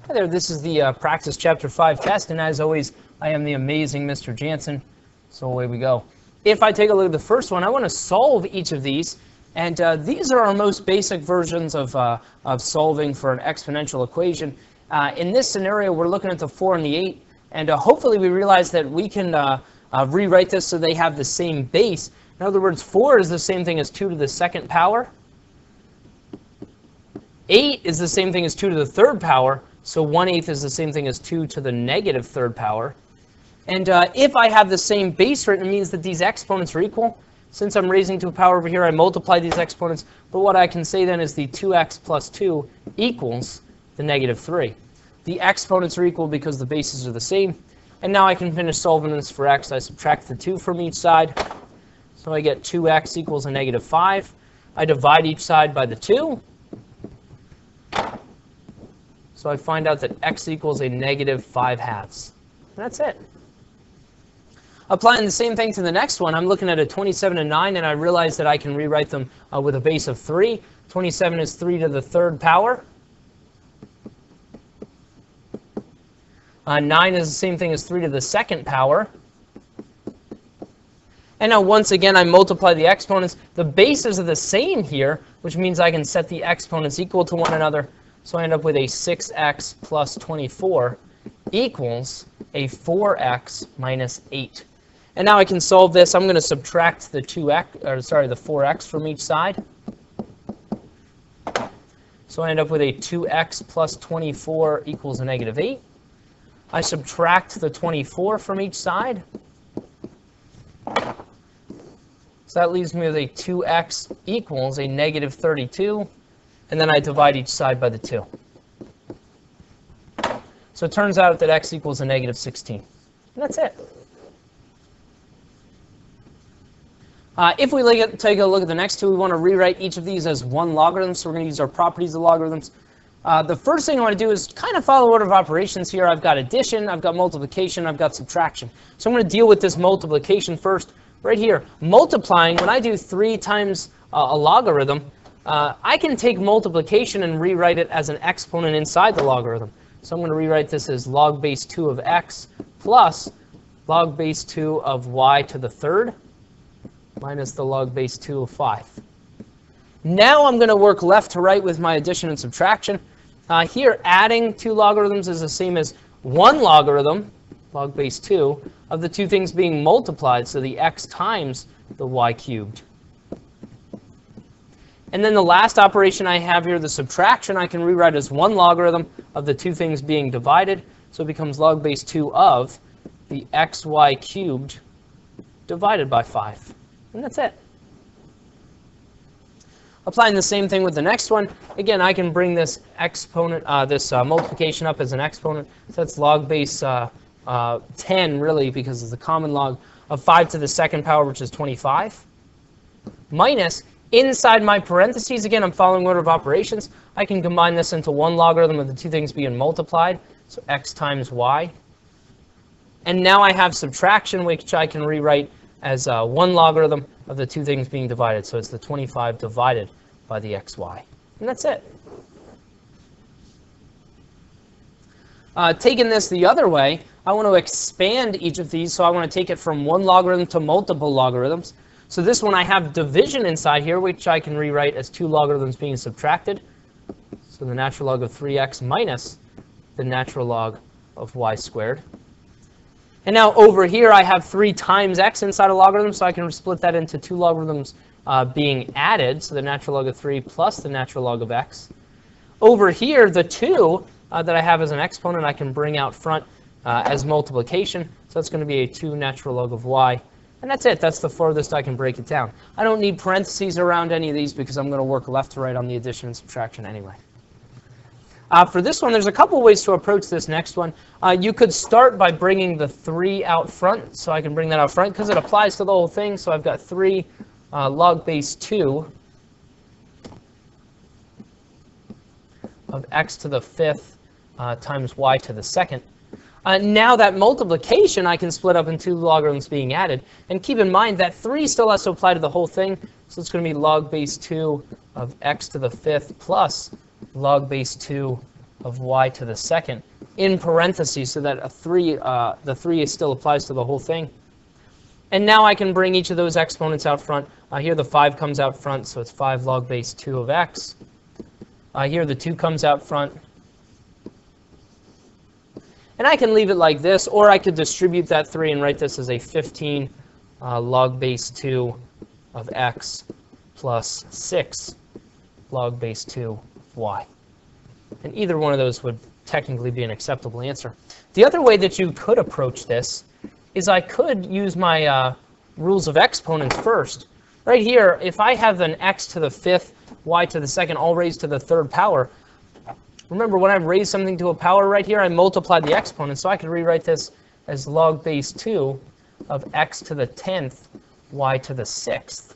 Hi there, this is the Practice Chapter 5 test, and as always, I am the amazing Mr. Jansen. So away we go. If I take a look at the first one, I want to solve each of these, and these are our most basic versions of solving for an exponential equation. In this scenario, we're looking at the 4 and the 8, and hopefully we realize that we can rewrite this so they have the same base. In other words, 4 is the same thing as 2 to the second power. 8 is the same thing as 2 to the third power. So 1/8 is the same thing as 2 to the negative third power. And if I have the same base rate, it means that these exponents are equal. Since I'm raising to a power over here, I multiply these exponents. But what I can say then is the 2x plus 2 equals the negative 3. The exponents are equal because the bases are the same. And now I can finish solving this for x. I subtract the 2 from each side. So I get 2x equals a negative 5. I divide each side by the 2. So I find out that x equals a negative 5/2. That's it. Applying the same thing to the next one, I'm looking at a 27 and 9, and I realize that I can rewrite them with a base of 3. 27 is 3 to the third power. 9 is the same thing as 3 to the second power. And now once again, I multiply the exponents. The bases are the same here, which means I can set the exponents equal to one another. So I end up with a 6x plus 24 equals a 4x minus 8. And now I can solve this. I'm going to subtract the the 4x from each side. So I end up with a 2x plus 24 equals a negative 8. I subtract the 24 from each side. So that leaves me with a 2x equals a negative 32. And then I divide each side by the 2. So it turns out that x equals a negative 16. And that's it. If we take a look at the next two, we want to rewrite each of these as one logarithm. So we're going to use our properties of logarithms. The first thing I want to do is kind of follow order of operations here. I've got addition, I've got multiplication, I've got subtraction. So I'm going to deal with this multiplication first. Right here, multiplying, when I do 3 times a logarithm, I can take multiplication and rewrite it as an exponent inside the logarithm. So I'm going to rewrite this as log base 2 of x plus log base 2 of y to the third minus the log base 2 of 5. Now I'm going to work left to right with my addition and subtraction. Here, adding 2 logarithms is the same as 1 logarithm, log base 2, of the 2 things being multiplied, so the x times the y cubed. And then the last operation I have here, the subtraction, I can rewrite as 1 logarithm of the 2 things being divided. So it becomes log base 2 of the xy cubed divided by 5. And that's it. Applying the same thing with the next one. Again, I can bring this exponent, multiplication up as an exponent. So that's log base 10, really, because it's the common log of 5 to the second power, which is 25, minus, inside my parentheses, again, I'm following order of operations. I can combine this into 1 logarithm of the 2 things being multiplied, so x times y. And now I have subtraction, which I can rewrite as 1 logarithm of the 2 things being divided. So it's the 25 divided by the xy. And that's it. Taking this the other way, I want to expand each of these. So I want to take it from 1 logarithm to multiple logarithms. So this one I have division inside here, which I can rewrite as 2 logarithms being subtracted. So the natural log of 3x minus the natural log of y squared. And now over here I have 3 times x inside a logarithm, so I can split that into 2 logarithms being added. So the natural log of 3 plus the natural log of x. Over here, the 2 that I have as an exponent, I can bring out front as multiplication. So that's going to be a 2 natural log of y. And that's it. That's the furthest I can break it down. I don't need parentheses around any of these because I'm going to work left to right on the addition and subtraction anyway. For this one, there's a couple ways to approach this next one. You could start by bringing the 3 out front. So I can bring that out front because it applies to the whole thing. So I've got 3 log base 2 of x to the 5th times y to the 2nd. Now that multiplication I can split up into 2 logarithms being added. And keep in mind that 3 still has to apply to the whole thing. So it's going to be log base 2 of x to the 5th plus log base 2 of y to the second in parentheses so that the 3 still applies to the whole thing. And now I can bring each of those exponents out front. Here the 5 comes out front, so it's 5 log base 2 of x. Here the 2 comes out front. And I can leave it like this, or I could distribute that 3 and write this as a 15 log base 2 of x plus 6 log base 2 of y. And either one of those would technically be an acceptable answer. The other way that you could approach this is I could use my rules of exponents first. Right here, if I have an x to the 5th, y to the 2nd, all raised to the 3rd power, remember when I raise something to a power right here, I multiply the exponent, so I could rewrite this as log base 2 of x to the 10th, y to the 6th.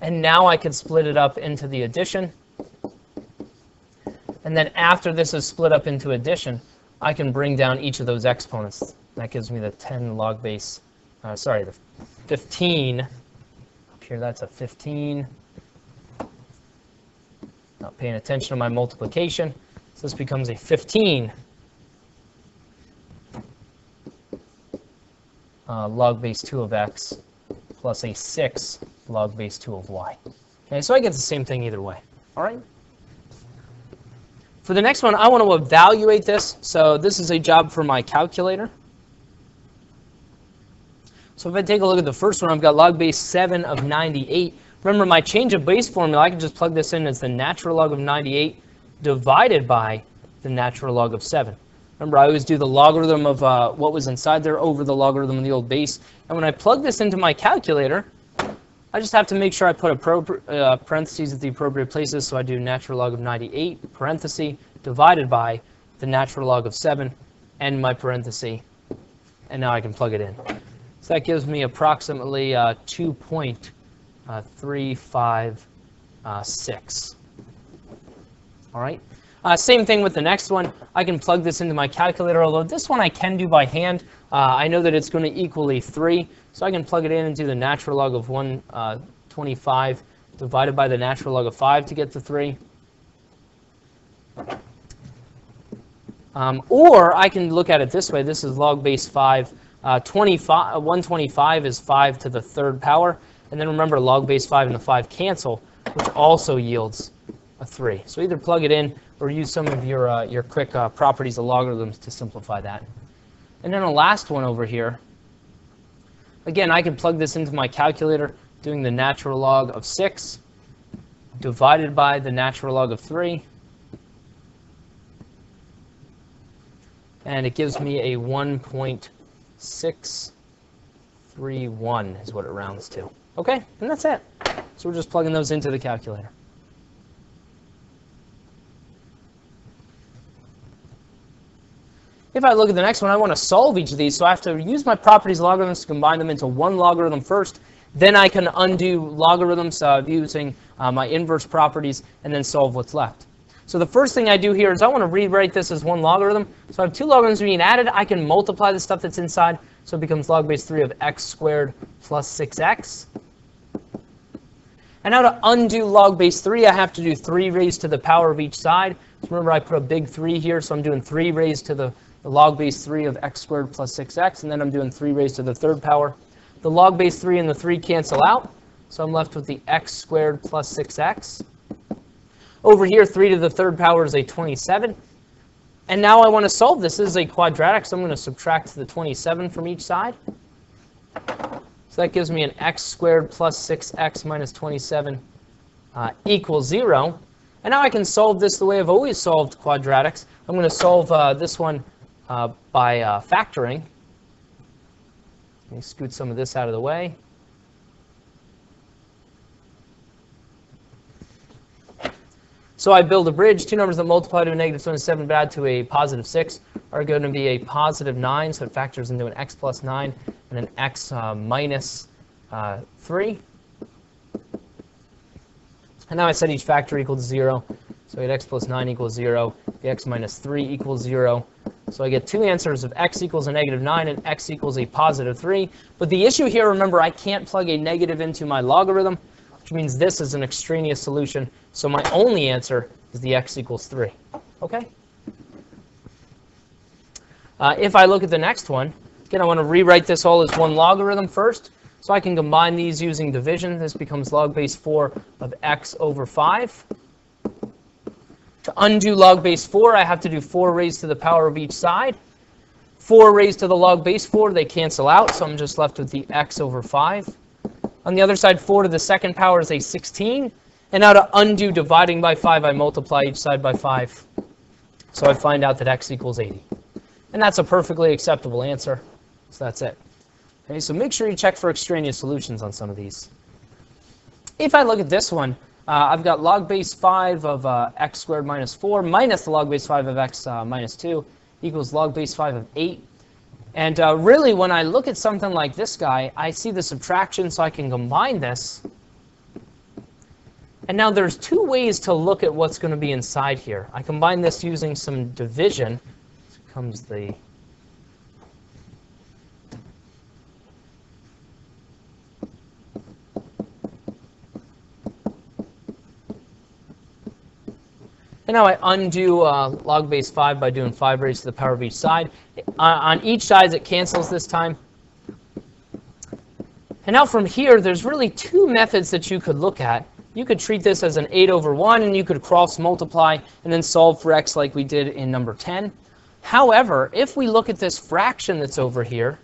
And now I could split it up into the addition. And then after this is split up into addition, I can bring down each of those exponents. That gives me the 10 log base, the 15. Up here, that's a 15. Not paying attention to my multiplication. So this becomes a 15 log base 2 of x plus a 6 log base 2 of y. Okay, so I get the same thing either way. All right. For the next one, I want to evaluate this. So this is a job for my calculator. So if I take a look at the first one, I've got log base 7 of 98. Remember, my change of base formula, I can just plug this in as the natural log of 98 divided by the natural log of 7. Remember, I always do the logarithm of what was inside there over the logarithm of the old base. And when I plug this into my calculator, I just have to make sure I put parentheses at the appropriate places. So I do natural log of 98, parenthesis, divided by the natural log of 7, and my parenthesis. And now I can plug it in. So that gives me approximately 2.356. All right. Same thing with the next one. I can plug this into my calculator, although this one I can do by hand. I know that it's going to equal 3, so I can plug it in and do the natural log of 125 divided by the natural log of 5 to get to 3. Or I can look at it this way. This is log base 5. 125 is 5 to the 3rd power. And then remember, log base 5 and the 5 cancel, which also yields a 3. So either plug it in or use some of your quick properties of logarithms to simplify that. And then the last one over here, again, I can plug this into my calculator, doing the natural log of 6 divided by the natural log of 3. And it gives me a 1.631 is what it rounds to. Okay, and that's it. So we're just plugging those into the calculator. If I look at the next one, I want to solve each of these, so I have to use my properties of logarithms to combine them into one logarithm first. Then I can undo logarithms using my inverse properties and then solve what's left. So the first thing I do here is I want to rewrite this as one logarithm. So I have two logarithms being added. I can multiply the stuff that's inside, so it becomes log base 3 of x squared plus 6x. And now to undo log base 3, I have to do 3 raised to the power of each side. So remember, I put a big 3 here, so I'm doing 3 raised to the log base 3 of x squared plus 6x, and then I'm doing 3 raised to the 3rd power. The log base 3 and the 3 cancel out, so I'm left with the x squared plus 6x. Over here, 3 to the 3rd power is a 27. And now I want to solve this. This is a quadratic, so I'm going to subtract the 27 from each side. So that gives me an x squared plus 6x minus 27 equals 0. And now I can solve this the way I've always solved quadratics. I'm going to solve this one by factoring. Let me scoot some of this out of the way. So I build a bridge. Two numbers that multiply to a negative 27 but add to a positive 6 are going to be a positive 9, so it factors into an x plus 9 and an x minus 3. And now I set each factor equal to 0. So I get x plus 9 equals 0. The x minus 3 equals 0. So I get two answers of x equals a negative 9 and x equals a positive 3. But the issue here, remember, I can't plug a negative into my logarithm, which means this is an extraneous solution. So my only answer is the x equals 3. Okay? If I look at the next one, again, I want to rewrite this all as one logarithm first. So I can combine these using division. This becomes log base 4 of x over 5. To undo log base 4, I have to do 4 raised to the power of each side. 4 raised to the log base 4, they cancel out, so I'm just left with the x over 5. On the other side, 4 to the second power is a 16. And now to undo dividing by 5, I multiply each side by 5. So I find out that x equals 80. And that's a perfectly acceptable answer. So that's it. Okay, so make sure you check for extraneous solutions on some of these. If I look at this one, I've got log base 5 of x squared minus 4 minus the log base 5 of x minus 2 equals log base 5 of 8. And really, when I look at something like this guy, I see the subtraction, so I can combine this. And now there's two ways to look at what's going to be inside here. I combine this using some division. This becomes the and now I undo log base 5 by doing 5 raised to the power of each side. On each side, it cancels this time. And now from here, there's really two methods that you could look at. You could treat this as an 8 over 1, and you could cross multiply and then solve for x like we did in number 10. However, if we look at this fraction that's over here,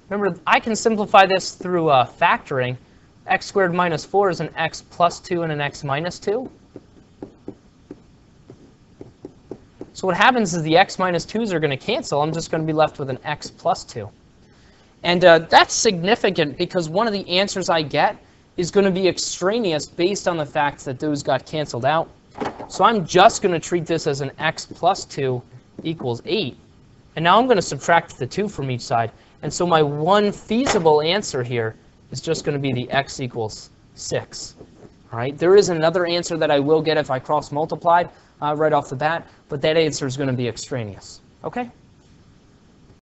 remember, I can simplify this through factoring. X squared minus 4 is an x plus 2 and an x minus 2. So what happens is the x minus 2's are going to cancel. I'm just going to be left with an x plus 2. And that's significant because one of the answers I get is going to be extraneous based on the fact that those got canceled out. So I'm just going to treat this as an x plus 2 equals 8. And now I'm going to subtract the 2 from each side. And so my one feasible answer here is just going to be the x equals 6. All right. There is another answer that I will get if I cross multiplied right off the bat, but that answer is going to be extraneous. Okay?